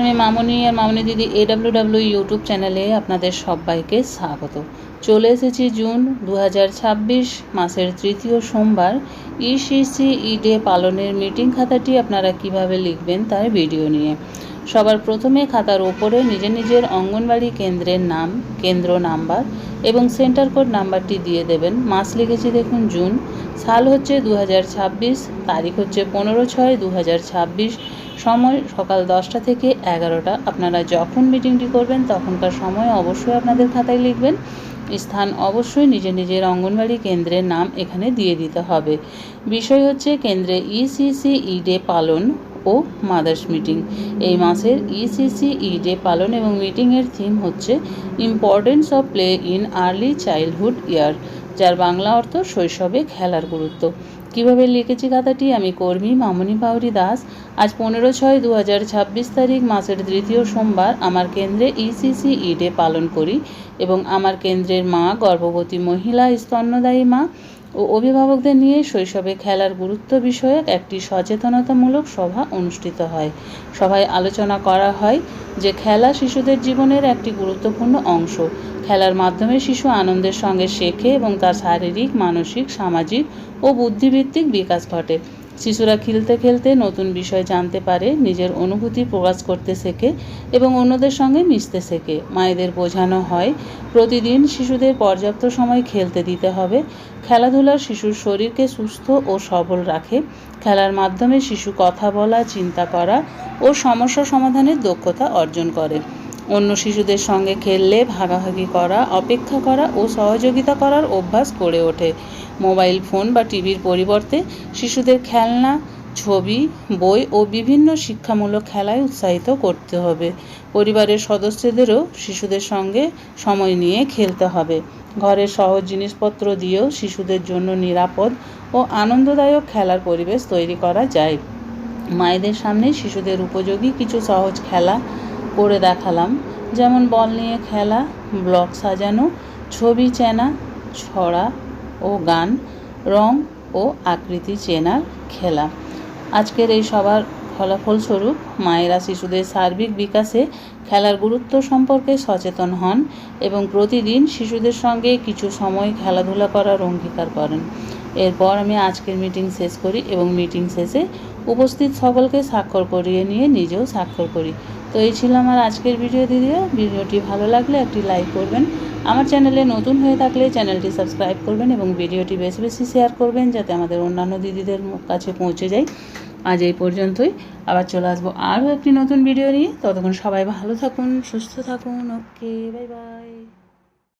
আমি মামনি আর মামনি দিদি AWW YouTube চ্যানেলে আপনাদের সবাইকে স্বাগত। চলে এসেছি জুন 2026 মাসের তৃতীয় সোমবার ECCE ডে পালনের মিটিং খাতাটি আপনারা কিভাবে লিখবেন তার ভিডিও নিয়ে। সবার প্রথমে খাতার ওপরে নিজের নিজের অঙ্গনবাড়ি কেন্দ্রের নাম, কেন্দ্র নাম্বার এবং সেন্টার কোড নাম্বারটি দিয়ে দেবেন। মাস লিখেছি দেখুন জুন, সাল হচ্ছে 2026, তারিখ হচ্ছে 15/6/2026, সময় সকাল 10টা থেকে 11টা। আপনারা যখন মিটিংটি করবেন তখনকার সময় অবশ্যই আপনাদের খাতায় লিখবেন। স্থান অবশ্যই নিজের নিজের অঙ্গনবাড়ি কেন্দ্রের নাম এখানে দিয়ে দিতে হবে। বিষয় হচ্ছে কেন্দ্রে ECCE ডে পালন ও মাদার্স মিটিং। এই মাসের ECCE ডে পালন এবং মিটিংয়ের থিম হচ্ছে importance of play in early childhood year, যার বাংলা অর্থ শৈশবে খেলার গুরুত্ব। কিভাবে লিখেছি খাতাটি? আমি কর্মী মামনি বাউরি দাস। আজ 15/6/2026 তারিখ, মাসের তৃতীয় সোমবার। আমার কেন্দ্রে ECCE ডে পালন করি এবং আমার কেন্দ্রের মা, গর্ভবতী মহিলা, স্তন্যদায়ী মা ও অভিভাবকদের নিয়ে শৈশবে খেলার গুরুত্ব বিষয়ক একটি সচেতনতামূলক সভা অনুষ্ঠিত হয়। সভায় আলোচনা করা হয় যে খেলা শিশুদের জীবনের একটি গুরুত্বপূর্ণ অংশ। খেলার মাধ্যমে শিশু আনন্দের সঙ্গে শেখে এবং তার শারীরিক, মানসিক, সামাজিক ও বুদ্ধিভিত্তিক বিকাশ ঘটে। শিশুরা খেলতে খেলতে নতুন বিষয় জানতে পারে, নিজের অনুভূতি প্রকাশ করতে শেখে এবং অন্যদের সঙ্গে মিশতে শেখে। মায়েদের বোঝানো হয় প্রতিদিন শিশুদের পর্যাপ্ত সময় খেলতে দিতে হবে। খেলাধুলার শিশুর শরীরকে সুস্থ ও সবল রাখে। খেলার মাধ্যমে শিশু কথা বলা, চিন্তা করা ও সমস্যা সমাধানের দক্ষতা অর্জন করে। অন্য শিশুদের সঙ্গে খেললে ভাগাভাগি করা, অপেক্ষা করা ও সহযোগিতা করার অভ্যাস গড়ে ওঠে। মোবাইল ফোন বা টিভির পরিবর্তে শিশুদের খেলনা, ছবি, বই ও বিভিন্ন শিক্ষামূলক খেলায় উৎসাহিত করতে হবে। পরিবারের সদস্যদেরও শিশুদের সঙ্গে সময় নিয়ে খেলতে হবে। ঘরের সহজ জিনিসপত্র দিয়েও শিশুদের জন্য নিরাপদ ও আনন্দদায়ক খেলার পরিবেশ তৈরি করা যায়। মায়েদের সামনে শিশুদের উপযোগী কিছু সহজ খেলা করে দেখালাম, যেমন বল নিয়ে খেলা, ব্লক সাজানো, ছবি চেনা, ছড়া ও গান, রং ও আকৃতি চেনার খেলা। আজকের এই সবার ফলাফলস্বরূপ মায়েরা শিশুদের সার্বিক বিকাশে খেলার গুরুত্ব সম্পর্কে সচেতন হন এবং প্রতিদিন শিশুদের সঙ্গে কিছু সময় খেলাধুলা করার অঙ্গীকার করেন। এরপর আমি আজকের মিটিং শেষ করি এবং মিটিং শেষে উপস্থিত সকলকে স্বাক্ষর করিয়ে নিয়ে নিজেও স্বাক্ষর করি। তো এই ছিল আমার আজকের ভিডিও দিদিরা। ভিডিওটি ভালো লাগলে একটি লাইক করবেন। আমার চ্যানেলে নতুন হয়ে থাকলে চ্যানেলটি সাবস্ক্রাইব করবেন এবং ভিডিওটি বেশি বেশি শেয়ার করবেন যাতে আমাদের অন্যান্য দিদিদের কাছে পৌঁছে যায়। আজ এই পর্যন্তই, আবার চলে আসবো আরও একটি নতুন ভিডিও নিয়ে। ততক্ষণ সবাই ভালো থাকুন, সুস্থ থাকুন। ওকে, বাই বাই।